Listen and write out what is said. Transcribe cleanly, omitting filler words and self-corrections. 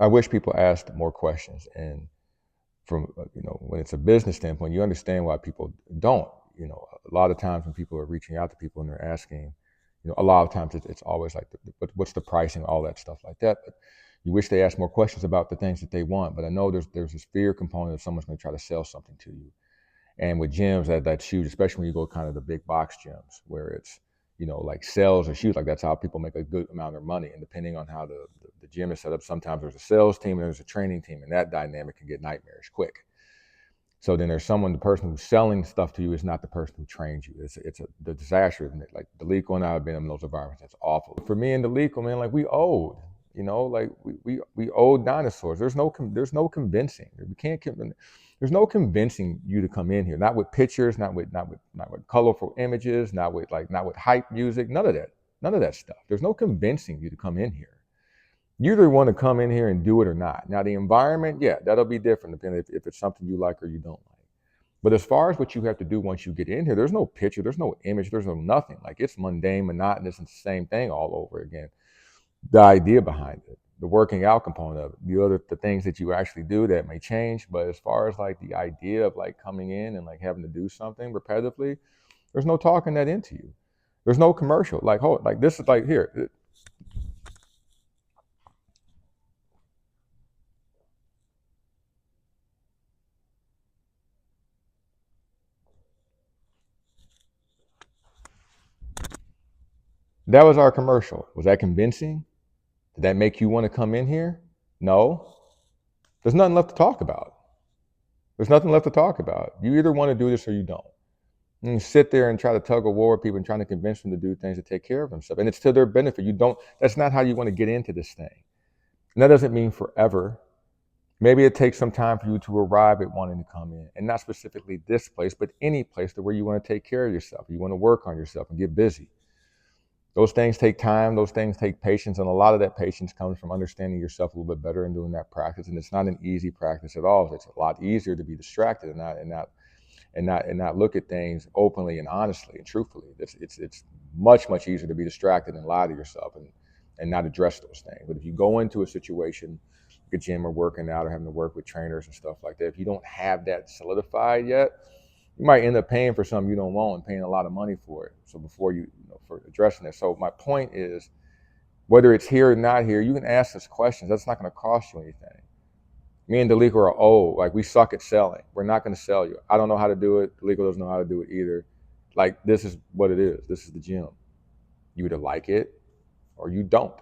I wish people asked more questions. And from, when it's a business standpoint, you understand why people don't. A lot of times when people are reaching out to people and they're asking, a lot of times it's always like, what's the pricing, all that stuff like that. But you wish they asked more questions about the things that they want. But I know there's this fear component of someone's going to try to sell something to you. And with gyms, that's huge, especially when you go kind of the big box gyms where it's, like sales or shoes. Like that's how people make a good amount of money. And depending on how the gym is set up, sometimes there's a sales team and there's a training team, and that dynamic can get nightmarish quick. So then there's the person who's selling stuff to you is not the person who trains you. It's the disaster, isn't it? Like Delico and I have been in those environments. That's awful. For me and Delico, man, like we owed, like we owed dinosaurs. There's no convincing. We can't. There's no convincing you to come in here. Not with pictures, not with colorful images, not with hype music. None of that. None of that stuff. There's no convincing you to come in here. You either want to come in here and do it or not. Now the environment, yeah, that'll be different depending if it's something you like or you don't like. But as far as what you have to do once you get in here, there's no picture, there's no image, there's no nothing. Like it's mundane, monotonous, and the same thing all over again. The idea behind it, the working out component of it, the things that you actually do that may change. But as far as like the idea of like coming in and like having to do something repetitively, there's no talking that into you. There's no commercial. Like, this is like here. That was our commercial. Was that convincing? Did that make you want to come in here? No. There's nothing left to talk about. There's nothing left to talk about. You either want to do this or you don't. And you sit there and try to tug of war with people and trying to convince them to do things to take care of themselves. And it's to their benefit. That's not how you want to get into this thing. And that doesn't mean forever. Maybe it takes some time for you to arrive at wanting to come in. And not specifically this place, but any place to where you want to take care of yourself. You want to work on yourself and get busy. Those things take time. Those things take patience. And a lot of that patience comes from understanding yourself a little bit better and doing that practice. And it's not an easy practice at all. It's a lot easier to be distracted and not look at things openly and honestly and truthfully. It's much easier to be distracted and lie to yourself and not address those things. But if you go into a situation like a gym or working out or having to work with trainers and stuff like that, if you don't have that solidified yet, you might end up paying for something you don't want and paying a lot of money for it. So before for addressing it. So my point is, whether it's here or not here, you can ask us questions. That's not going to cost you anything. Me and Delico are old. Like, we suck at selling. We're not going to sell you. I don't know how to do it. Delico doesn't know how to do it either. Like, this is what it is. This is the gym. You either like it or you don't.